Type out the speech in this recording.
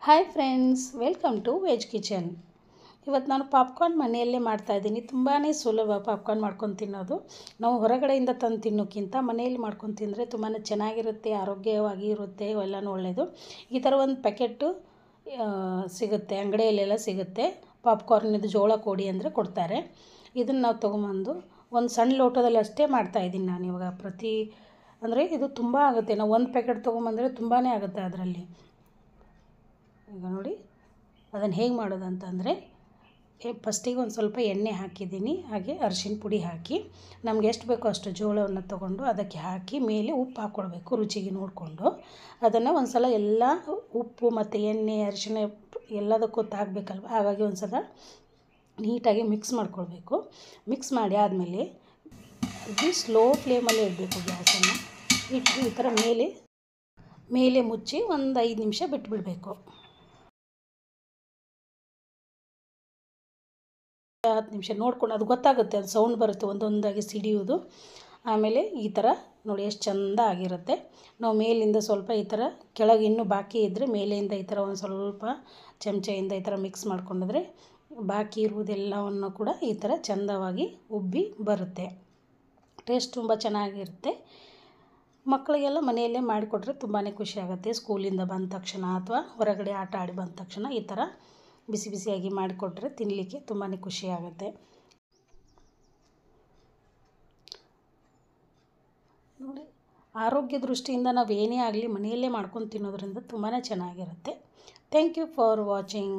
Hi friends, welcome to veg kitchen. ಇವತ್ತು ನಾನು popcorn ಮನೆಯಲ್ಲೇ ಮಾಡ್ತಾಯಿದ್ದೀನಿ. ತುಂಬಾ ಸುಲಭ ಪಾಪ್ಕಾರ್ನ್ ಮಾಡ್ಕೊಂಡು ತಿನ್ನೋದು. ನಾವು ಹೊರಗಡೆಯಿಂದ ತಂದು ತಿನ್ನೋಕ್ಕಿಂತ ಮನೆಯಲ್ಲಿ ಮಾಡ್ಕೊಂಡು ತಿಂದರೆ ತುಂಬಾ ಚೆನ್ನಾಗಿರುತ್ತೆ, ಆರೋಗ್ಯವಾಗಿ ಇರುತ್ತೆ, ಎಲ್ಲನೂ ಒಳ್ಳೆಯದು. ಈ ಥರ ಒಂದು ಪ್ಯಾಕೆಟು ಸಿಗುತ್ತೆ, ಅಂಗಡಿಯಲ್ಲೆಲ್ಲ ಸಿಗುತ್ತೆ. ಪಾಪ್ಕಾರ್ನಿದು ಜೋಳ ಕೊಡಿ ಅಂದರೆ ಕೊಡ್ತಾರೆ. ಇದನ್ನು ನಾವು ತೊಗೊಂಬಂದು ಒಂದು ಸಣ್ಣ ಲೋಟದಲ್ಲಿ ಅಷ್ಟೇ ಮಾಡ್ತಾಯಿದ್ದೀನಿ ನಾನು ಇವಾಗ. ಅಂದರೆ ಇದು ತುಂಬ ಆಗುತ್ತೆ. ನಾವು ಒಂದು ಪ್ಯಾಕೆಟ್ ತೊಗೊಂಬಂದರೆ ತುಂಬಾ ಆಗುತ್ತೆ ಅದರಲ್ಲಿ. ಈಗ ನೋಡಿ ಅದನ್ನು ಹೇಗೆ ಮಾಡೋದು ಅಂತಂದರೆ, ಫಸ್ಟಿಗೆ ಒಂದು ಸ್ವಲ್ಪ ಎಣ್ಣೆ ಹಾಕಿದ್ದೀನಿ, ಹಾಗೆ ಅರಿಶಿನ ಪುಡಿ ಹಾಕಿ ನಮ್ಗೆ ಎಷ್ಟು ಬೇಕೋ ಅಷ್ಟು ಜೋಳವನ್ನು ತೊಗೊಂಡು ಅದಕ್ಕೆ ಹಾಕಿ ಮೇಲೆ ಉಪ್ಪು ಹಾಕ್ಕೊಳ್ಬೇಕು ರುಚಿಗೆ ನೋಡಿಕೊಂಡು. ಅದನ್ನು ಒಂದು ಸಲ ಎಲ್ಲ ಉಪ್ಪು ಮತ್ತು ಎಣ್ಣೆ ಅರಿಶಿನ ಎಲ್ಲದಕ್ಕೂ ತಾಗಬೇಕಲ್ವ, ಹಾಗಾಗಿ ಒಂದು ಸಲ ನೀಟಾಗಿ ಮಿಕ್ಸ್ ಮಾಡ್ಕೊಳ್ಬೇಕು. ಮಿಕ್ಸ್ ಮಾಡಿ ಆದಮೇಲೆ ಇದು ಸ್ಲೋ ಫ್ಲೇಮಲ್ಲೇ ಇಡಬೇಕು. ಗ್ಯಾಸನ್ನು ಇಟ್ಟು ಈ ಥರ ಮೇಲೆ ಮುಚ್ಚಿ ಒಂದು 5 ನಿಮಿಷ ಬಿಟ್ಬಿಡಬೇಕು. 10 ನಿಮಿಷ ನೋಡ್ಕೊಂಡು ಅದು ಗೊತ್ತಾಗುತ್ತೆ, ಅದು ಸೌಂಡ್ ಬರುತ್ತೆ ಒಂದೊಂದಾಗಿ ಸಿಡಿಯೋದು. ಆಮೇಲೆ ಈ ಥರ ನೋಡಿ ಎಷ್ಟು ಚೆಂದ ಆಗಿರುತ್ತೆ. ನಾವು ಮೇಲಿಂದ ಸ್ವಲ್ಪ ಈ ಥರ ಕೆಳಗೆ ಇನ್ನೂ ಬಾಕಿ ಇದ್ದರೆ ಮೇಲಿಂದ ಈ ಥರ ಒಂದು ಸ್ವಲ್ಪ ಚಮಚೆಯಿಂದ ಈ ಥರ ಮಿಕ್ಸ್ ಮಾಡ್ಕೊಂಡಿದ್ರೆ ಬಾಕಿ ಇರುವುದೆಲ್ಲವನ್ನು ಕೂಡ ಈ ಥರ ಚೆಂದವಾಗಿ ಉಬ್ಬಿ ಬರುತ್ತೆ. ಟೇಸ್ಟ್ ತುಂಬ ಚೆನ್ನಾಗಿರುತ್ತೆ. ಮಕ್ಕಳಿಗೆಲ್ಲ ಮನೆಯಲ್ಲೇ ಮಾಡಿಕೊಟ್ರೆ ತುಂಬಾ ಖುಷಿಯಾಗುತ್ತೆ. ಸ್ಕೂಲಿಂದ ಬಂದ ತಕ್ಷಣ ಅಥವಾ ಹೊರಗಡೆ ಆಟ ಆಡಿ ಬಂದ ತಕ್ಷಣ ಈ ಥರ ಬಿಸಿ ಬಿಸಿಯಾಗಿ ಮಾಡಿಕೊಟ್ರೆ ತಿನ್ನಲಿಕ್ಕೆ ತುಂಬಾ ಖುಷಿಯಾಗುತ್ತೆ. ನೋಡಿ, ಆರೋಗ್ಯ ದೃಷ್ಟಿಯಿಂದ ನಾವು ಏನೇ ಆಗಲಿ ಮನೆಯಲ್ಲೇ ಮಾಡ್ಕೊಂಡು ತಿನ್ನೋದ್ರಿಂದ ತುಂಬಾ ಚೆನ್ನಾಗಿರುತ್ತೆ. Thank you for watching.